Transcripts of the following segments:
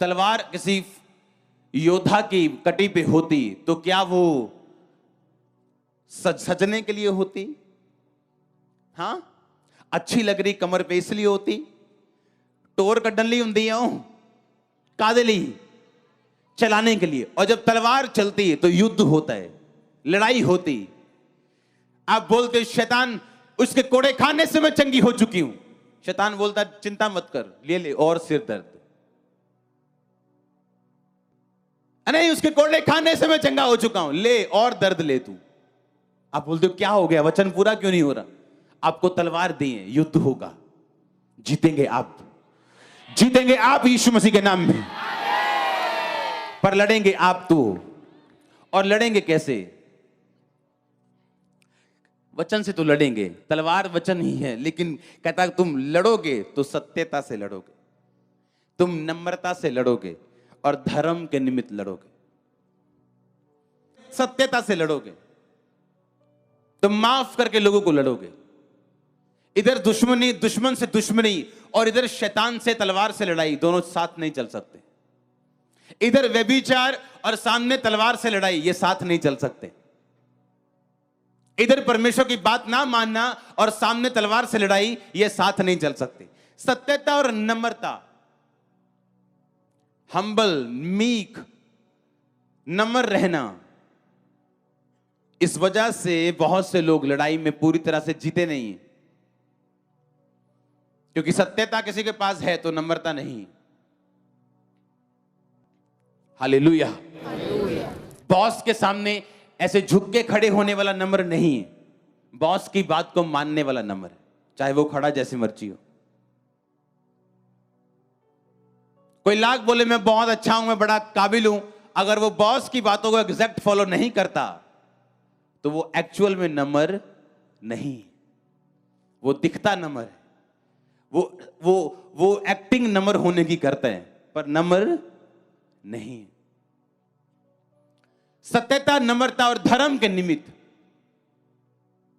तलवार किसी योद्धा की कटी पे होती तो क्या वो सजने के लिए होती? हाँ, अच्छी लग रही कमर पे इसलिए होती? टोर कड्डन ली हुंदी है कादे ली? चलाने के लिए। और जब तलवार चलती है तो युद्ध होता है, लड़ाई होती। आप बोलते शैतान उसके कोड़े खाने से मैं चंगी हो चुकी हूं। शैतान बोलता चिंता मत कर, ले ले और सिर दर्द। नहीं, उसके कोड़े खाने से मैं चंगा हो चुका हूं, ले और दर्द ले तू। आप बोलते हो क्या हो गया, वचन पूरा क्यों नहीं हो रहा? आपको तलवार दी है, युद्ध होगा, जीतेंगे आप, जीतेंगे आप यीशु मसीह के नाम में। पर लड़ेंगे आप तो, और लड़ेंगे कैसे? वचन से तो लड़ेंगे, तलवार वचन ही है, लेकिन कहता तुम लड़ोगे तो सत्यता से लड़ोगे, तुम नम्रता से लड़ोगे और धर्म के निमित्त लड़ोगे, सत्यता से लड़ोगे, तुम माफ करके लोगों को लड़ोगे। इधर दुश्मनी, दुश्मन से दुश्मनी, और इधर शैतान से तलवार से लड़ाई, दोनों साथ नहीं चल सकते। इधर व्यभिचार और सामने तलवार से लड़ाई, ये साथ नहीं चल सकते। इधर परमेश्वर की बात ना मानना और सामने तलवार से लड़ाई, ये साथ नहीं चल सकते। सत्यता और नम्रता, हम्बल, मीक, नम्र रहना, इस वजह से बहुत से लोग लड़ाई में पूरी तरह से जीते नहीं हैं, क्योंकि सत्यता किसी के पास है तो नम्रता नहीं। हालेलुया। बॉस के सामने ऐसे झुक के खड़े होने वाला नम्र नहीं है, बॉस की बात को मानने वाला नम्र है, चाहे वो खड़ा जैसी मर्जी हो। कोई लाख बोले मैं बहुत अच्छा हूं, मैं बड़ा काबिल हूं, अगर वो बॉस की बातों को एग्जैक्ट फॉलो नहीं करता तो वो एक्चुअल में नम्र नहीं, वो दिखता नम्र है, वो एक्टिंग नम्र होने की करता है, पर नम्र नहीं। सत्यता, नम्रता और धर्म के निमित्त,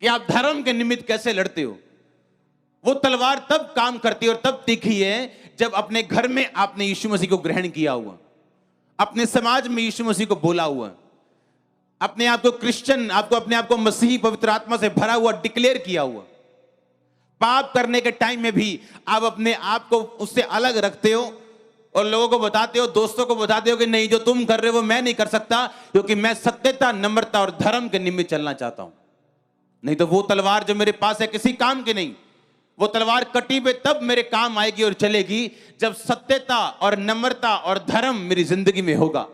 कि आप धर्म के निमित्त कैसे लड़ते हो, वो तलवार तब काम करती है और तब तीखी है जब अपने घर में आपने यीशु मसीह को ग्रहण किया हुआ, अपने समाज में यीशु मसीह को बोला हुआ, अपने आप को क्रिश्चियन, आपको अपने आप को मसीही पवित्र आत्मा से भरा हुआ डिक्लेयर किया हुआ। पाप करने के टाइम में भी आप अपने आप को उससे अलग रखते हो और लोगों को बताते हो, दोस्तों को बताते हो कि नहीं, जो तुम कर रहे हो वो मैं नहीं कर सकता, क्योंकि मैं सत्यता, नम्रता और धर्म के निमित्त चलना चाहता हूं। नहीं तो वो तलवार जो मेरे पास है किसी काम की नहीं, वो तलवार कटी पे तब मेरे काम आएगी और चलेगी जब सत्यता और नम्रता और धर्म मेरी जिंदगी में होगा।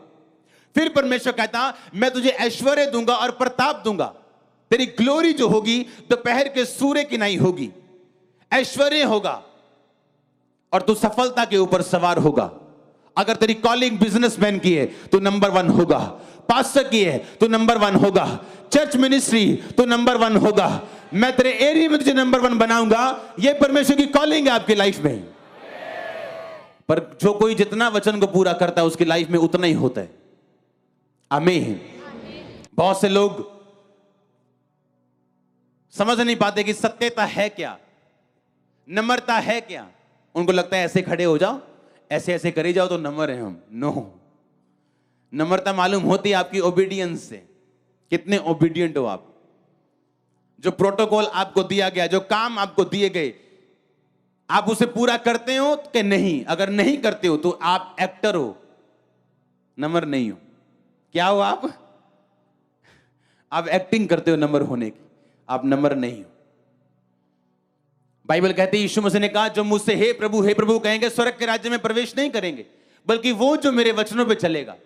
फिर परमेश्वर कहता मैं तुझे ऐश्वर्य दूंगा और प्रताप दूंगा, तेरी ग्लोरी जो होगी दोपहर के सूर्य की नहीं होगी, ऐश्वर्य होगा और तू सफलता के ऊपर सवार होगा। अगर तेरी कॉलिंग बिजनेसमैन की है तो नंबर 1 होगा, पास्टर की है तो नंबर 1 होगा, चर्च मिनिस्ट्री तो नंबर 1 होगा। मैं तेरे एरिया में तुझे नंबर 1 बनाऊंगा, यह परमेश्वर की कॉलिंग है आपकी लाइफ में। पर जो कोई जितना वचन को पूरा करता है उसकी लाइफ में उतना ही होता है। आमीन। बहुत से लोग समझ नहीं पाते कि सत्यता है क्या, नम्रता है क्या। उनको लगता है ऐसे खड़े हो जाओ, ऐसे ऐसे करे जाओ तो नम्र हैं हम। नो, नम्रता मालूम होती है आपकी ओबीडियंस से, कितने ओबीडियंट हो आप। जो प्रोटोकॉल आपको दिया गया, जो काम आपको दिए गए, आप उसे पूरा करते हो कि नहीं। अगर नहीं करते हो तो आप एक्टर हो, नम्र नहीं हो। क्या हो आप एक्टिंग करते हो नम्र होने की, आप नम्र नहीं हो। बाइबल कहती है, यीशु मसीह ने कहा जो मुझसे हे प्रभु कहेंगे स्वर्ग के राज्य में प्रवेश नहीं करेंगे, बल्कि वो जो मेरे वचनों पे चलेगा।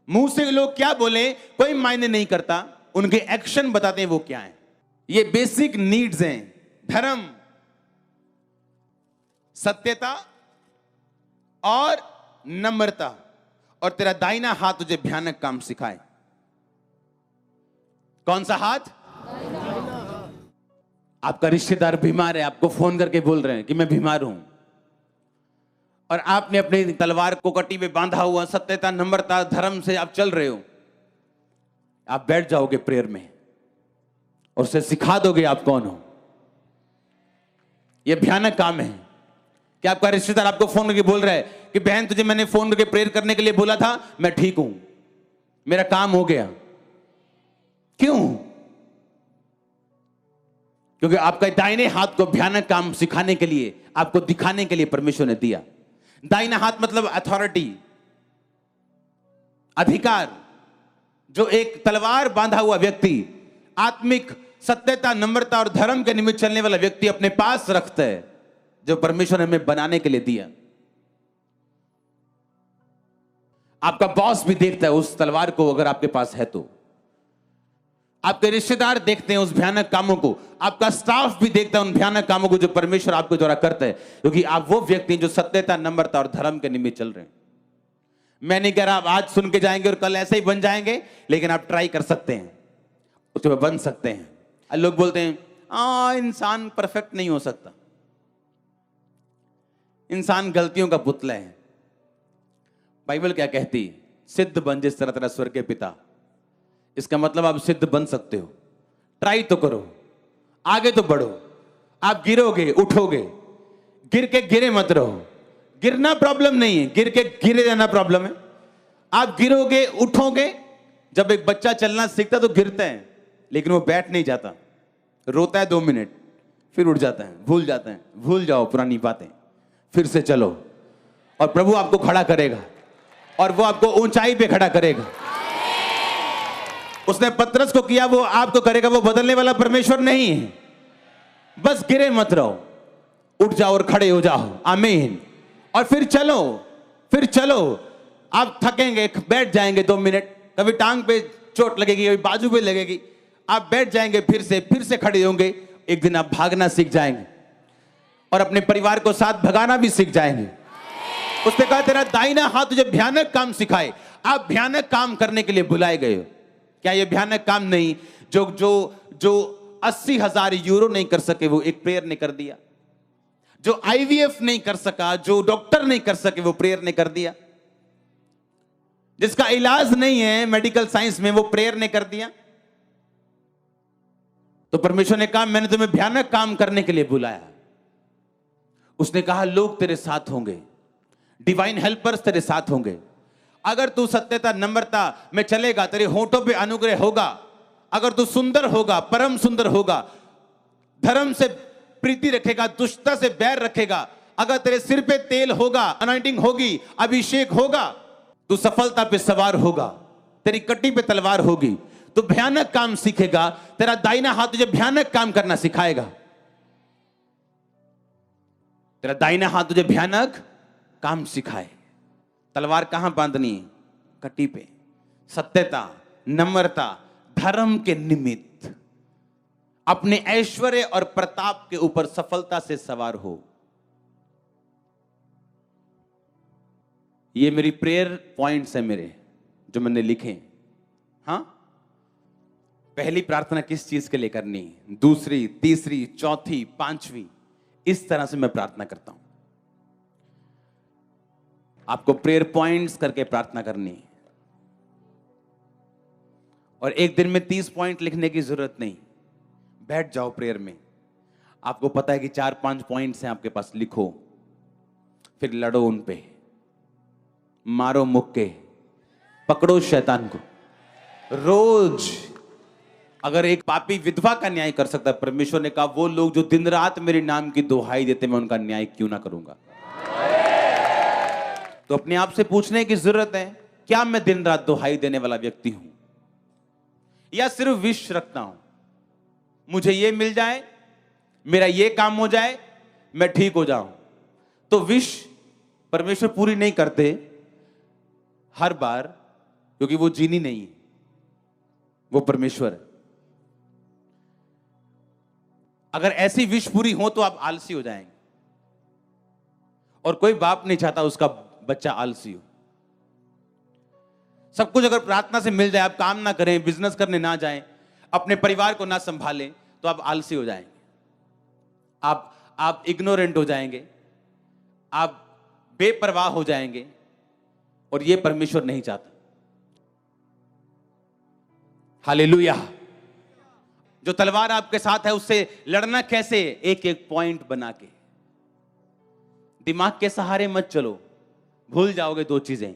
मुंह से लोग क्या बोले कोई मायने नहीं करता, उनके एक्शन बताते हैं वो क्या है। ये बेसिक नीड्स हैं, धर्म, सत्यता और नम्रता। और तेरा दाहिना हाथ तुझे भयानक काम सिखाए। कौन सा हाथ? आपका रिश्तेदार बीमार है, आपको फोन करके बोल रहे हैं कि मैं बीमार हूं, और आपने अपनी तलवार को कटी में बांधा हुआ, सत्यता, नम्रता, धर्म से आप चल रहे हो। आप बैठ जाओगे प्रेयर में और उसे सिखा दोगे आप कौन हो। यह भयानक काम है। कि आपका रिश्तेदार आपको फोन करके बोल रहा है कि बहन तुझे मैंने फोन करके प्रेयर करने के लिए बोला था, मैं ठीक हूं, मेरा काम हो गया। क्यों? क्योंकि आपका दाहिने हाथ को भयानक काम सिखाने के लिए, आपको दिखाने के लिए परमेश्वर ने दिया। दाहिना हाथ मतलब अथॉरिटी, अधिकार। जो एक तलवार बांधा हुआ व्यक्ति आत्मिक सत्यता, नम्रता और धर्म के निमित्त चलने वाला व्यक्ति अपने पास रखता है, जो परमेश्वर ने हमें बनाने के लिए दिया। आपका बॉस भी देखता है उस तलवार को, अगर आपके पास है तो। आपके रिश्तेदार देखते हैं उस भयानक कामों को, आपका स्टाफ भी देखता है उन भयानक कामों को जो परमेश्वर आपके द्वारा करता है, क्योंकि आप वो व्यक्ति हैं जो सत्यता, नम्रता और धर्म के निमित्त चल रहे हैं। मैं नहीं कह रहा आप आज सुन के जाएंगे और कल ऐसे ही बन जाएंगे, लेकिन आप ट्राई कर सकते हैं, उसमें बन सकते हैं। लोग बोलते हैं इंसान परफेक्ट नहीं हो सकता, इंसान गलतियों का पुतला है। बाइबल क्या कहती? सिद्ध बन जिस तरह तेरा स्वर्ग के पिता। इसका मतलब आप सिद्ध बन सकते हो, ट्राई तो करो, आगे तो बढ़ो। आप गिरोगे, उठोगे, गिर के गिरे मत रहो। गिरना प्रॉब्लम नहीं है, गिर के गिरे जाना प्रॉब्लम है। आप गिरोगे, उठोगे। जब एक बच्चा चलना सीखता तो गिरता है, लेकिन वो बैठ नहीं जाता, रोता है 2 मिनट, फिर उठ जाता है, भूल जाता है। भूल जाओ पुरानी बातें, फिर से चलो, और प्रभु आपको खड़ा करेगा, और वो आपको ऊंचाई पे खड़ा करेगा। उसने पतरस को किया, वो आपको करेगा। वो बदलने वाला परमेश्वर नहीं है। बस गिरे मत रहो, उठ जाओ और खड़े हो जाओ। आमीन। और फिर चलो, फिर चलो। आप थकेंगे, बैठ जाएंगे 2 मिनट, कभी टांग पे चोट लगेगी, कभी बाजू पे लगेगी, आप बैठ जाएंगे, फिर से खड़े होंगे। एक दिन आप भागना सीख जाएंगे और अपने परिवार को साथ भगाना भी सीख जाएंगे। उसने कहा तेरा दाहिना हाथ तुझे भयानक काम सिखाए। आप भयानक काम करने के लिए बुलाए गए हो। क्या ये भयानक काम नहीं? जो जो जो 80,000 यूरो नहीं कर सके, वो एक प्रेयर ने कर दिया। जो आईवीएफ नहीं कर सका, जो डॉक्टर नहीं कर सके, वो प्रेयर ने कर दिया। जिसका इलाज नहीं है मेडिकल साइंस में, वो प्रेयर ने कर दिया। तो परमेश्वर ने कहा मैंने तुम्हें भयानक काम करने के लिए बुलाया। उसने कहा लोग तेरे साथ होंगे, डिवाइन हेल्पर्स तेरे साथ होंगे। अगर तू सत्यता, नम्रता में चलेगा, तेरे होठों पे अनुग्रह होगा। अगर तू सुंदर होगा, परम सुंदर होगा, धर्म से प्रीति रखेगा, दुष्टता से बैर रखेगा, अगर तेरे सिर पे तेल होगा, अनॉइंटिंग होगी, अभिषेक होगा, तू सफलता पे सवार होगा, तेरी कटी पे तलवार होगी, तो भयानक काम सीखेगा। तेरा दाहिना हाथ तुझे भयानक काम करना सिखाएगा। तेरा दाहिना हाथ तुझे भयानक काम सिखाए। तलवार कहां बांधनी है? कटी पे। सत्यता, नम्रता, धर्म के निमित्त अपने ऐश्वर्य और प्रताप के ऊपर सफलता से सवार हो। ये मेरी प्रेयर पॉइंट्स है मेरे, जो मैंने लिखे। हां, पहली प्रार्थना किस चीज के लिए करनी, दूसरी, तीसरी, चौथी, पांचवी, इस तरह से मैं प्रार्थना करता हूं। आपको प्रेयर पॉइंट्स करके प्रार्थना करनी है। और एक दिन में 30 पॉइंट लिखने की जरूरत नहीं। बैठ जाओ प्रेयर में। आपको पता है कि 4-5 पॉइंट्स हैं आपके पास, लिखो, फिर लड़ो उन पे, मारो मुक्के, पकड़ो शैतान को। रोज अगर एक पापी विधवा का न्याय कर सकता है, परमेश्वर ने कहा वो लोग जो दिन रात मेरे नाम की दुहाई देते, मैं उनका न्याय क्यों ना करूंगा। तो अपने आप से पूछने की जरूरत है, क्या मैं दिन रात दुहाई देने वाला व्यक्ति हूं, या सिर्फ विश रखता हूं, मुझे ये मिल जाए, मेरा ये काम हो जाए, मैं ठीक हो जाऊं। तो विश परमेश्वर पूरी नहीं करते हर बार, क्योंकि वो जीनी नहीं है, वो परमेश्वर है। अगर ऐसी विश पूरी हो तो आप आलसी हो जाएंगे, और कोई बाप नहीं चाहता उसका बच्चा आलसी हो। सब कुछ अगर प्रार्थना से मिल जाए, आप काम ना करें, बिजनेस करने ना जाएं, अपने परिवार को ना संभालें, तो आप आलसी हो जाएंगे, आप इग्नोरेंट हो जाएंगे, आप बेपरवाह हो जाएंगे, और यह परमेश्वर नहीं चाहता। हालेलुया। जो तलवार आपके साथ है उससे लड़ना कैसे? एक एक पॉइंट बना के, दिमाग के सहारे मत चलो, भूल जाओगे 2 चीजें।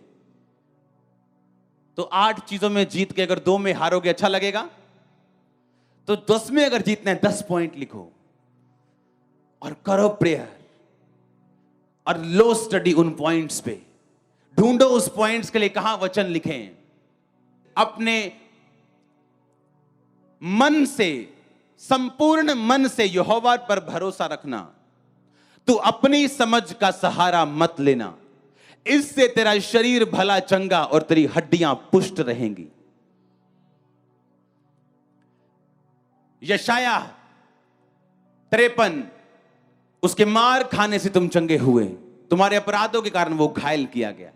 तो 8 चीजों में जीत के अगर 2 में हारोगे अच्छा लगेगा? तो 10 में अगर जीतना है 10 पॉइंट लिखो और करो प्रेयर और लो स्टडी उन पॉइंट्स पे, ढूंढो उस पॉइंट्स के लिए कहां वचन लिखें। अपने मन से, संपूर्ण मन से यहोवा पर भरोसा रखना। तू अपनी समझ का सहारा मत लेना, इससे तेरा शरीर भला चंगा और तेरी हड्डियां पुष्ट रहेंगी। यशाया 53, उसके मार खाने से तुम चंगे हुए, तुम्हारे अपराधों के कारण वो घायल किया गया।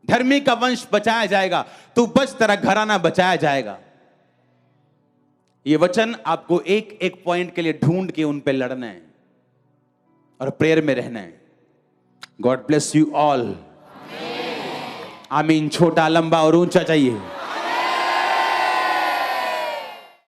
धर्मी का वंश बचाया जाएगा, तू बच, तेरा घराना बचाया जाएगा। ये वचन आपको एक एक पॉइंट के लिए ढूंढ के उन पे लड़ना है और प्रेयर में रहना है। God bless you all. आमीन। छोटा, लंबा और ऊंचा चाहिए।